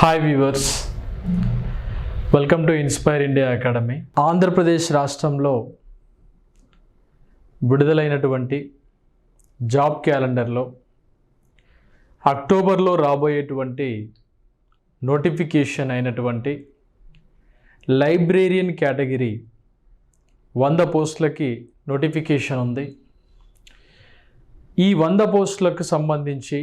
Hi viewers, welcome to inspire India academy. Andhra Pradesh రాష్ట్రంలో విడుదలైనటువంటి job క్యాలెండర్లో అక్టోబర్లో రాబోయేటువంటి నోటిఫికేషన్ అయినటువంటి లైబ్రేరియన్ కేటగిరీ 100 పోస్టులకి నోటిఫికేషన్ ఉంది. ఈ 100 పోస్టులకు సంబంధించి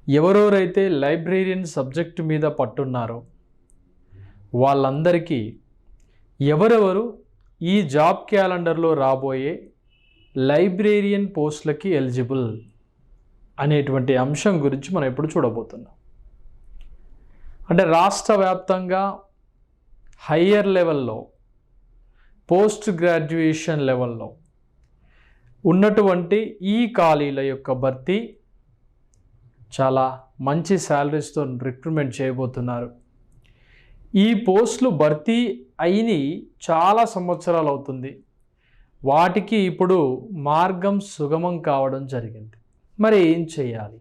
ఎవరెవరైతే లైబ్రేరియన్ సబ్జెక్టు మీద పట్టున్నారో వాళ్ళందరికీ ఎవరెవరు ఈ జాబ్ క్యాలెండర్లో రాబోయే లైబ్రేరియన్ పోస్టులకి ఎలిజిబుల్ అనేటువంటి అంశం గురించి మనం ఇప్పుడు చూడబోతున్నాం. అంటే రాష్ట్ర వ్యాప్తంగా హయ్యర్ లెవెల్లో, పోస్ట్ గ్రాడ్యుయేషన్ లెవెల్లో ఉన్నటువంటి ఈ ఖాళీల యొక్క భర్తీ చాలా మంచి శాలరీస్తో రిక్రూట్మెంట్ చేయబోతున్నారు. ఈ పోస్టులు భర్తీ అయిని చాలా సంవత్సరాలు అవుతుంది. వాటికి ఇప్పుడు మార్గం సుగమం కావడం జరిగింది. మరి ఏం చేయాలి?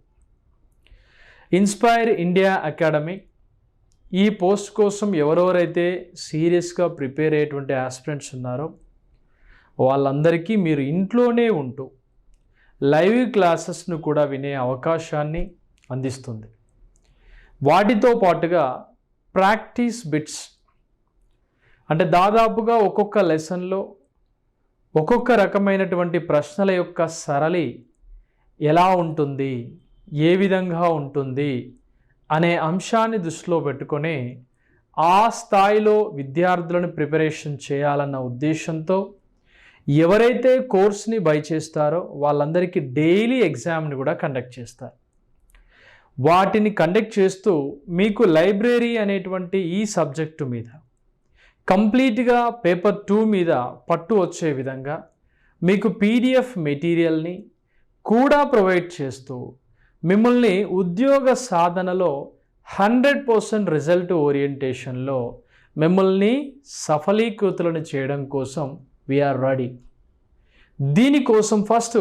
ఇన్స్పైర్ ఇండియా అకాడమీ ఈ పోస్ట్ కోసం ఎవరెవరైతే సీరియస్గా ప్రిపేర్ అయ్యేటువంటి ఆస్పిరెంట్స్ ఉన్నారో వాళ్ళందరికీ మీరు ఇంట్లోనే ఉంటూ లైవ్ క్లాసెస్ను కూడా వినే అవకాశాన్ని అందిస్తుంది. వాటితో పాటుగా ప్రాక్టీస్ బిట్స్, అంటే దాదాపుగా ఒక్కొక్క లెసన్లో ఒక్కొక్క రకమైనటువంటి ప్రశ్నల యొక్క సరళి ఎలా ఉంటుంది, ఏ విధంగా ఉంటుంది అనే అంశాన్ని దృష్టిలో పెట్టుకొని ఆ స్థాయిలో విద్యార్థులను ప్రిపరేషన్ చేయాలన్న ఉద్దేశంతో ఎవరైతే కోర్స్ని బై చేస్తారో వాళ్ళందరికీ డైలీ ఎగ్జామ్ని కూడా కండక్ట్ చేస్తారు. వాటిని కండక్ట్ చేస్తూ మీకు లైబ్రరీ అనేటువంటి ఈ సబ్జెక్టు మీద కంప్లీట్గా పేపర్ 2 మీద పట్టు వచ్చే విధంగా మీకు పీడిఎఫ్ మెటీరియల్ని కూడా ప్రొవైడ్ చేస్తూ మిమ్మల్ని ఉద్యోగ సాధనలో 100% రిజల్ట్ ఓరియంటేషన్లో మిమ్మల్ని సఫలీకృతులను చేయడం కోసం వీఆర్ రెడీ. దీనికోసం ఫస్ట్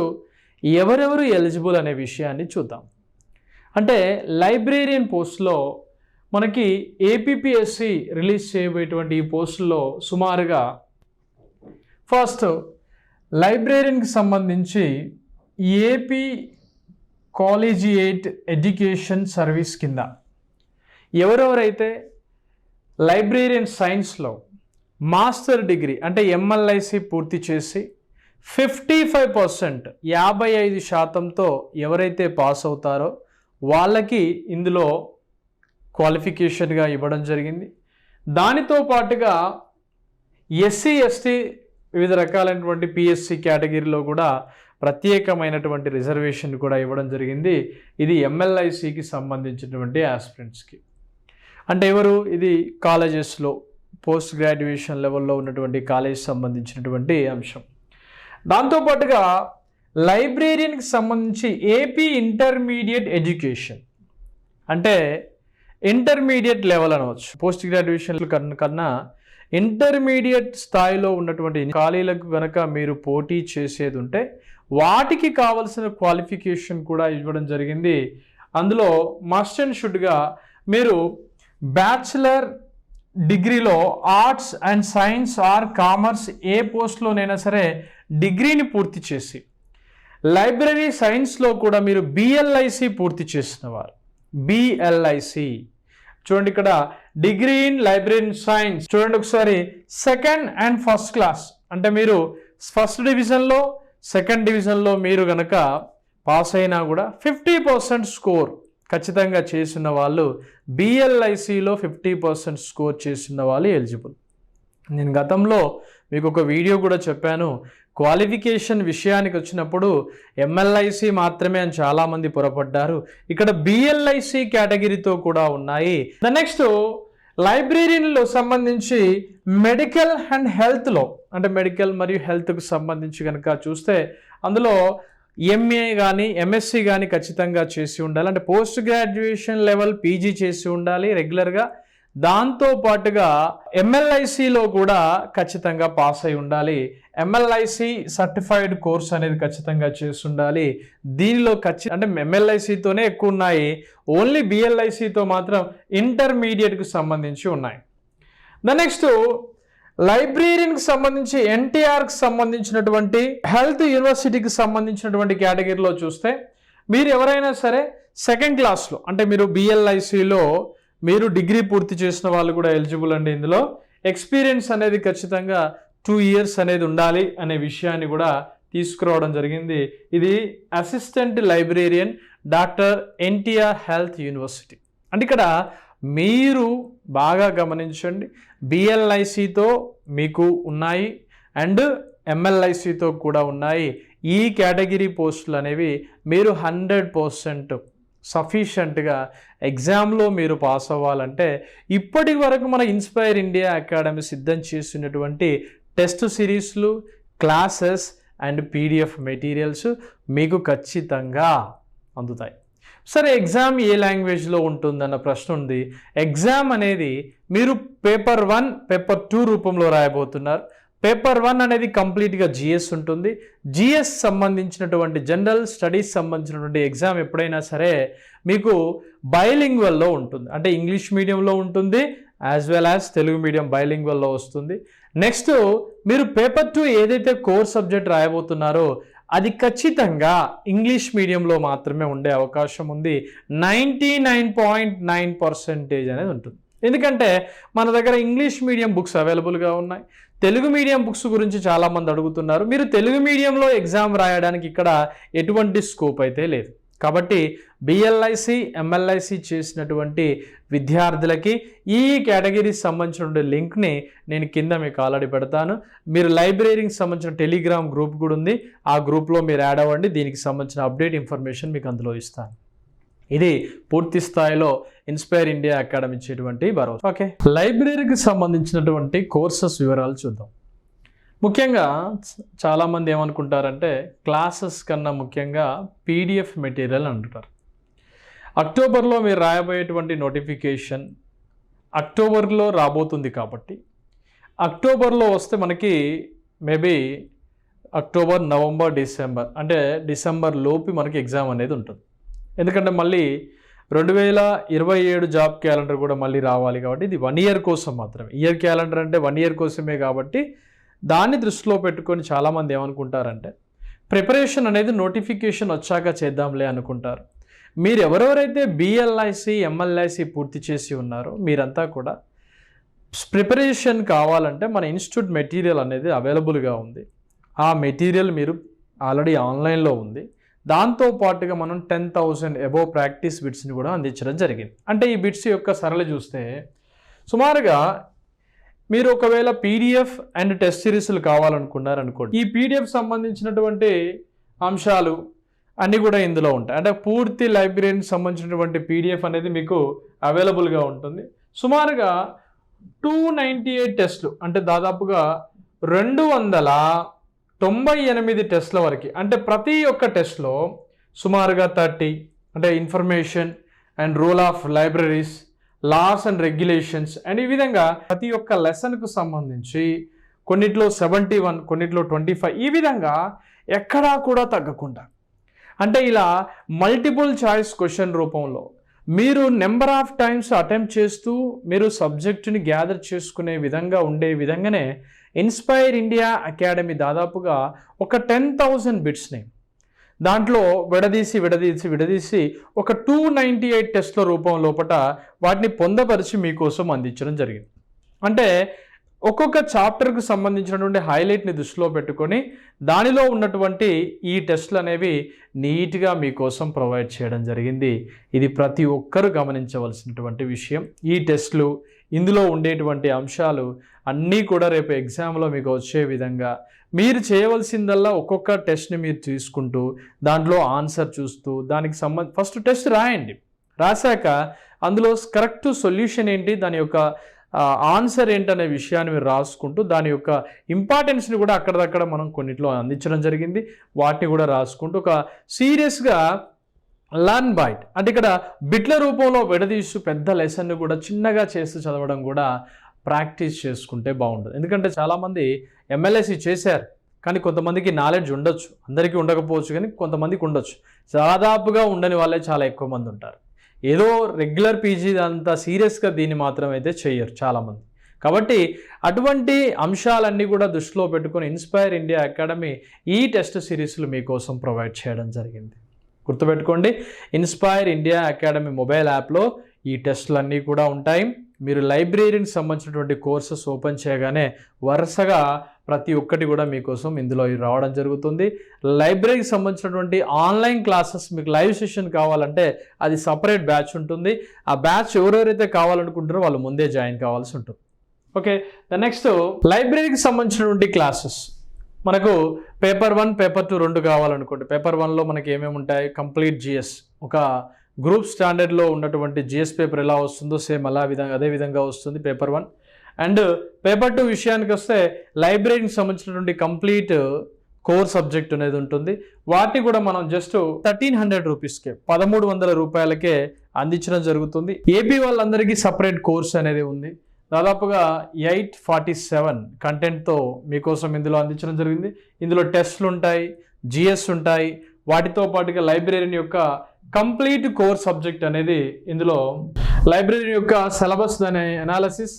ఎవరెవరు ఎలిజిబుల్ అనే విషయాన్ని చూద్దాం. అంటే లైబ్రేరియన్ పోస్ట్లో మనకి ఏపీపీఎస్సి రిలీజ్ చేయబోయేటువంటి ఈ పోస్టుల్లో సుమారుగా ఫస్ట్ లైబ్రేరియన్కి సంబంధించి ఏపీ కాలేజియేట్ ఎడ్యుకేషన్ సర్వీస్ కింద ఎవరెవరైతే లైబ్రేరియన్ సైన్స్లో మాస్టర్ డిగ్రీ అంటే ఎంఎల్ఐసి పూర్తి చేసి 55% 55%తో ఎవరైతే పాస్ అవుతారో వాళ్ళకి ఇందులో క్వాలిఫికేషన్గా ఇవ్వడం జరిగింది. దానితో పాటుగా ఎస్సీ ఎస్టీ వివిధ రకాలైనటువంటి పిఎస్సి కేటగిరీలో కూడా ప్రత్యేకమైనటువంటి రిజర్వేషన్ కూడా ఇవ్వడం జరిగింది. ఇది ఎంఎల్ఐసికి సంబంధించినటువంటి ఆస్పిరెంట్స్కి. అంటే ఎవరు? ఇది కాలేజెస్లో పోస్ట్ గ్రాడ్యుయేషన్ లెవెల్లో ఉన్నటువంటి కాలేజ్ సంబంధించినటువంటి అంశం. దాంతోపాటుగా లైబ్రేరియన్కి సంబంధించి ఏపీ ఇంటర్మీడియట్ ఎడ్యుకేషన్, అంటే ఇంటర్మీడియట్ లెవెల్ అనవచ్చు. పోస్ట్ గ్రాడ్యుయేషన్ కన్నా ఇంటర్మీడియట్ స్థాయిలో ఉన్నటువంటి ఖాళీలకు కనుక మీరు పోటీ చేసేది ఉంటే వాటికి కావలసిన క్వాలిఫికేషన్ కూడా ఇవ్వడం జరిగింది. అందులో మస్ట్ అండ్ షుడ్గా మీరు బ్యాచిలర్ డిగ్రీలో arts and science or commerce ఏ పోస్ట్లోనైనా సరే డిగ్రీని పూర్తి చేసి, లైబ్రరీ సైన్స్లో కూడా మీరు బిఎల్ఐసి పూర్తి చేసిన వారు. బిఎల్ఐసి చూడండి, ఇక్కడ డిగ్రీ ఇన్ లైబ్రరీ సైన్స్ చూడండి ఒకసారి, 2nd and 1st క్లాస్ అంటే మీరు ఫస్ట్ డివిజన్లో, 2nd డివిజన్లో మీరు కనుక పాస్ అయినా కూడా 50% స్కోర్ ఖచ్చితంగా చేసిన వాళ్ళు, బిఎల్ఐసిలో 50% స్కోర్ చేసిన వాళ్ళు ఎలిజిబుల్. నేను గతంలో మీకు ఒక వీడియో కూడా చెప్పాను. క్వాలిఫికేషన్ విషయానికి వచ్చినప్పుడు ఎంఎల్ఐసి మాత్రమే అని చాలామంది పొరపడ్డారు. ఇక్కడ బిఎల్ఐసి కేటగిరీతో కూడా ఉన్నాయి. నెక్స్ట్ లైబ్రేరియన్లో సంబంధించి మెడికల్ అండ్ హెల్త్లో, అంటే మెడికల్ మరియు హెల్త్కు సంబంధించి కనుక చూస్తే అందులో ఎంఏ కానీ ఎంఎస్సి కానీ ఖచ్చితంగా చేసి ఉండాలి. అంటే పోస్ట్ గ్రాడ్యుయేషన్ లెవెల్ పీజీ చేసి ఉండాలి రెగ్యులర్గా. దాంతో పాటుగా MLICలో కూడా ఖచ్చితంగా పాస్ అయి ఉండాలి. MLIC సర్టిఫైడ్ కోర్స్ అనేది ఖచ్చితంగా చేసి ఉండాలి. దీనిలో అంటే MLICతోనే ఎక్కువ ఉన్నాయి, ఓన్లీ BLICతో మాత్రం ఇంటర్మీడియట్కి సంబంధించి ఉన్నాయి. నెక్స్ట్ లైబ్రేరియన్కి సంబంధించి NTRకి సంబంధించినటువంటి హెల్త్ యూనివర్సిటీకి సంబంధించినటువంటి కేటగిరీలో చూస్తే మీరు ఎవరైనా సరే సెకండ్ క్లాస్లో అంటే మీరు BLICలో మీరు డిగ్రీ పూర్తి చేసిన వాళ్ళు కూడా ఎలిజిబుల్ అండి. ఇందులో ఎక్స్పీరియన్స్ అనేది ఖచ్చితంగా 2 years అనేది ఉండాలి అనే విషయాన్ని కూడా తీసుకురావడం జరిగింది. ఇది assistant librarian doctor NTR health university. అంటే ఇక్కడ మీరు బాగా గమనించండి, BLICతో మీకు ఉన్నాయి అండ్ MLICతో కూడా ఉన్నాయి. ఈ కేటగిరీ పోస్టులు అనేవి మీరు 100% సఫిషియెంట్గా ఎగ్జామ్లో మీరు పాస్ అవ్వాలంటే ఇప్పటి వరకు మన ఇన్స్పైర్ ఇండియా అకాడమీ సిద్ధం చేసినటువంటి టెస్ట్ సిరీస్లు, క్లాసెస్ అండ్ PDF మెటీరియల్స్ మీకు ఖచ్చితంగా అందుతాయి. సరే, ఎగ్జామ్ ఏ లాంగ్వేజ్లో ఉంటుందన్న ప్రశ్న ఉంది. ఎగ్జామ్ అనేది మీరు పేపర్ 1, పేపర్ 2 రూపంలో రాయబోతున్నారు. పేపర్ 1 అనేది కంప్లీట్గా GS ఉంటుంది. GS సంబంధించినటువంటి జనరల్ స్టడీస్ సంబంధించినటువంటి ఎగ్జామ్ ఎప్పుడైనా సరే మీకు బైలింగ్వల్లో ఉంటుంది, అంటే ఇంగ్లీష్ మీడియంలో ఉంటుంది as well as Telugu medium బైలింగ్వల్లో వస్తుంది. నెక్స్ట్ మీరు పేపర్ 2 ఏదైతే కోర్ సబ్జెక్ట్ రాయబోతున్నారో అది ఖచ్చితంగా ఇంగ్లీష్ మీడియంలో మాత్రమే ఉండే అవకాశం ఉంది. 99.9% అనేది ఉంటుంది. ఎందుకంటే మన దగ్గర ఇంగ్లీష్ మీడియం బుక్స్ అవైలబుల్గా ఉన్నాయి. తెలుగు మీడియం బుక్స్ గురించి చాలామంది అడుగుతున్నారు. మీరు తెలుగు మీడియంలో ఎగ్జామ్ రాయడానికి ఇక్కడ ఎటువంటి స్కోప్ అయితే లేదు. కాబట్టి BLIC, MLIC చేసినటువంటి విద్యార్థులకి ఈ కేటగిరీకి సంబంధించిన లింక్ని నేను కింద మీకు ఆల్రెడీ పెడతాను. మీరు లైబ్రరీకి సంబంధించిన టెలిగ్రామ్ గ్రూప్ కూడా ఉంది, ఆ గ్రూప్లో మీరు యాడ్ అవ్వండి. దీనికి సంబంధించిన అప్డేట్ ఇన్ఫర్మేషన్ మీకు అందులో ఇస్తాను. ఇది పూర్తి స్థాయిలో ఇన్స్పైర్ ఇండియా అకాడమీ ఇచ్చేటువంటి భరోసా. ఓకే, లైబ్రరీకి సంబంధించినటువంటి కోర్సెస్ వివరాలు చూద్దాం. ముఖ్యంగా చాలామంది ఏమనుకుంటారంటే క్లాసెస్ కన్నా ముఖ్యంగా PDF మెటీరియల్ అంటారు. అక్టోబర్లో మీరు రాయబోయేటువంటి నోటిఫికేషన్ అక్టోబర్లో రాబోతుంది కాబట్టి అక్టోబర్లో వస్తే మనకి మేబీ అక్టోబర్, నవంబర్, డిసెంబర్ అంటే డిసెంబర్ లోపు మనకి ఎగ్జామ్ అనేది ఉంటుంది. ఎందుకంటే మళ్ళీ 2027 జాబ్ క్యాలెండర్ కూడా మళ్ళీ రావాలి కాబట్టి ఇది 1 year కోసం మాత్రమే. ఇయర్ క్యాలెండర్ అంటే 1 year కోసమే కాబట్టి దాన్ని దృష్టిలో పెట్టుకొని చాలామంది ఏమనుకుంటారంటే ప్రిపరేషన్ అనేది నోటిఫికేషన్ వచ్చాక చేద్దాంలే అనుకుంటారు. మీరు ఎవరెవరైతే BLIC, MLIC పూర్తి చేసి ఉన్నారో మీరంతా కూడా ప్రిపరేషన్ కావాలంటే మన ఇన్స్టిట్యూట్ మెటీరియల్ అనేది అవైలబుల్గా ఉంది. ఆ మెటీరియల్ మీరు ఆల్రెడీ ఆన్లైన్లో ఉంది. దాంతోపాటుగా మనం 10,000 అబోవ్ ప్రాక్టీస్ బిట్స్ని కూడా అందించడం జరిగింది. అంటే ఈ బిట్స్ యొక్క సరళి చూస్తే సుమారుగా మీరు ఒకవేళ PDF అండ్ టెస్ట్ సిరీస్లు కావాలనుకున్నారనుకోండి, ఈ PDF సంబంధించినటువంటి అంశాలు అన్నీ కూడా ఇందులో ఉంటాయి. అంటే పూర్తి లైబ్రరీకి సంబంధించినటువంటి PDF అనేది మీకు అవైలబుల్గా ఉంటుంది. సుమారుగా 298 టెస్టులు అంటే దాదాపుగా 298 టెస్ట్ల వరకు, అంటే ప్రతి ఒక్క టెస్ట్లో సుమారుగా 30 అంటే information and rule of libraries, laws and regulations and ఈ విధంగా ప్రతి ఒక్క లెసన్కు సంబంధించి కొన్నిట్లో 71, కొన్నిట్లో 25 ఈ విధంగా ఎక్కడా కూడా తగ్గకుండా, అంటే ఇలా మల్టిపుల్ చాయిస్ క్వశ్చన్ రూపంలో మీరు నెంబర్ ఆఫ్ టైమ్స్ అటెంప్ట్ చేస్తూ మీరు సబ్జెక్టుని గ్యాదర్ చేసుకునే విధంగా ఉండే విధంగానే ఇన్స్పైర్ ఇండియా అకాడమీ దాదాపుగా ఒక 10,000 బిట్స్ని దాంట్లో విడదీసి ఒక 298 టెస్ట్ల రూపం లోపల వాటిని పొందపరిచి మీకోసం అందించడం జరిగింది. అంటే ఒక్కొక్క చాప్టర్కు సంబంధించినటువంటి హైలైట్ని దృష్టిలో పెట్టుకొని దానిలో ఉన్నటువంటి ఈ టెస్టులు అనేవి నీట్గా మీకోసం ప్రొవైడ్ చేయడం జరిగింది. ఇది ప్రతి ఒక్కరూ గమనించవలసినటువంటి విషయం. ఈ టెస్టులు, ఇందులో ఉండేటువంటి అంశాలు అన్నీ కూడా రేపు ఎగ్జామ్లో మీకు వచ్చే విధంగా మీరు చేయవలసిందల్లా ఒక్కొక్క టెస్ట్ని మీరు తీసుకుంటూ దాంట్లో ఆన్సర్ చూస్తూ దానికి ఫస్ట్ టెస్ట్ రాయండి. రాశాక అందులో కరెక్ట్ సొల్యూషన్ ఏంటి, దాని యొక్క ఆన్సర్ ఏంటనే విషయాన్ని మీరు రాసుకుంటూ దాని యొక్క ఇంపార్టెన్స్ని కూడా అక్కడక్కడ మనం కొన్నిట్లో అందించడం జరిగింది. వాటిని కూడా రాసుకుంటూ ఒక సీరియస్గా లర్న్ బైట్ అంటే ఇక్కడ బిట్ల రూపంలో విడదీస్తూ పెద్ద లెసన్ను కూడా చిన్నగా చేస్తూ చదవడం కూడా ప్రాక్టీస్ చేసుకుంటే బాగుంటుంది. ఎందుకంటే చాలామంది MLSE చేశారు, కానీ కొంతమందికి నాలెడ్జ్ ఉండొచ్చు, అందరికీ ఉండకపోవచ్చు, కానీ కొంతమందికి ఉండొచ్చు. దాదాపుగా ఉండని వాళ్ళే చాలా ఎక్కువ మంది ఉంటారు. ఏదో రెగ్యులర్ పీజీ అంతా సీరియస్గా దీన్ని మాత్రం అయితే చేయరు చాలామంది. కాబట్టి అటువంటి అంశాలన్నీ కూడా దృష్టిలో పెట్టుకొని ఇన్స్పైర్ ఇండియా అకాడమీ ఈ టెస్ట్ సిరీస్లు మీకోసం ప్రొవైడ్ చేయడం జరిగింది. గుర్తుపెట్టుకోండి, ఇన్స్పైర్ ఇండియా అకాడమీ మొబైల్ యాప్లో ఈ టెస్టులన్నీ కూడా ఉంటాయి. మీరు లైబ్రరీకి సంబంధించినటువంటి కోర్సెస్ ఓపెన్ చేయగానే వరుసగా ప్రతి ఒక్కటి కూడా మీకోసం ఇందులో రావడం జరుగుతుంది. లైబ్రరీకి సంబంధించినటువంటి ఆన్లైన్ క్లాసెస్ మీకు లైవ్ సెషన్ కావాలంటే అది సపరేట్ బ్యాచ్ ఉంటుంది. ఆ బ్యాచ్ ఎవరెవరైతే కావాలనుకుంటారో వాళ్ళు ముందే జాయిన్ కావాల్సి ఉంటుంది. ఓకే, ద నెక్స్ట్ లైబ్రరీకి సంబంధించినటువంటి క్లాసెస్ మనకు పేపర్ 1 పేపర్ 2 రెండు కావాలనుకోండి. పేపర్ 1లో మనకి ఏమేమి ఉంటాయి? కంప్లీట్ జిఎస్, ఒక గ్రూప్ స్టాండర్డ్లో ఉన్నటువంటి జిఎస్ పేపర్ ఎలా వస్తుందో సేమ్ అదే విధంగా వస్తుంది పేపర్ 1. అండ్ పేపర్ 2 విషయానికి వస్తే లైబ్రరీకి సంబంధించినటువంటి కంప్లీట్ కోర్ సబ్జెక్ట్ అనేది ఉంటుంది. వాటిని కూడా మనం జస్ట్ 1300 రూపీస్కే 1300 రూపాయలకే అందించడం జరుగుతుంది. ఏపీ వాళ్ళందరికీ సపరేట్ కోర్స్ అనేది ఉంది. దాదాపుగా 847 కంటెంట్తో మీకోసం ఇందులో అందించడం జరిగింది. ఇందులో టెస్ట్లు ఉంటాయి, జిఎస్ ఉంటాయి, వాటితో పాటుగా లైబ్రరీ యొక్క కంప్లీట్ కోర్ సబ్జెక్ట్ అనేది ఇందులో లైబ్రరీ యొక్క సిలబస్ అనే అనాలిసిస్,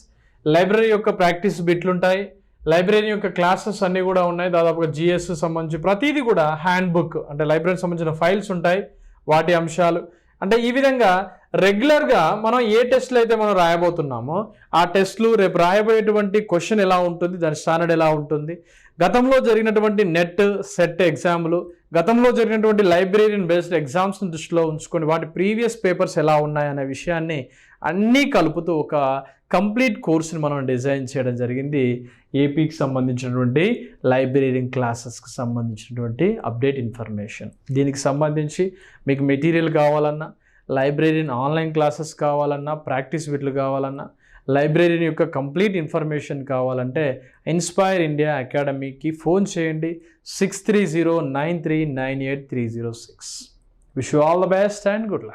లైబ్రరీ యొక్క ప్రాక్టీస్ బిట్లు ఉంటాయి, లైబ్రరీ యొక్క క్లాసెస్ అన్నీ కూడా ఉన్నాయి. దాదాపుగా జిఎస్ సంబంధించి ప్రతిదీ కూడా హ్యాండ్ బుక్ అంటే లైబ్రరీకి సంబంధించిన ఫైల్స్ ఉంటాయి, వాటి అంశాలు. అంటే ఈ విధంగా రెగ్యులర్గా మనం ఏ టెస్ట్లు అయితే మనం రాయబోతున్నామో ఆ టెస్ట్లు, రేపు రాయబోయేటువంటి క్వశ్చన్ ఎలా ఉంటుంది, దాని స్టాండర్డ్ ఎలా ఉంటుంది, గతంలో జరిగినటువంటి నెట్ సెట్ ఎగ్జామ్లు, గతంలో జరిగినటువంటి లైబ్రరీన్ బేస్డ్ ఎగ్జామ్స్ని దృష్టిలో ఉంచుకొని వాటి ప్రీవియస్ పేపర్స్ ఎలా ఉన్నాయనే విషయాన్ని అన్నీ కలుపుతూ ఒక కంప్లీట్ కోర్సుని మనం డిజైన్ చేయడం జరిగింది. ఏపీకి సంబంధించినటువంటి లైబ్రరీన్ క్లాసెస్కి సంబంధించినటువంటి అప్డేట్ ఇన్ఫర్మేషన్. దీనికి సంబంధించి మీకు మెటీరియల్ కావాలన్నా, లైబ్రరీన్ ఆన్లైన్ క్లాసెస్ కావాలన్నా, ప్రాక్టీస్ బిట్లు కావాలన్నా, లైబ్రరీన్ యొక్క కంప్లీట్ ఇన్ఫర్మేషన్ కావాలంటే ఇన్స్పైర్ ఇండియా అకాడమీకి ఫోన్ చేయండి 6309398306. Wish you all the best and good luck.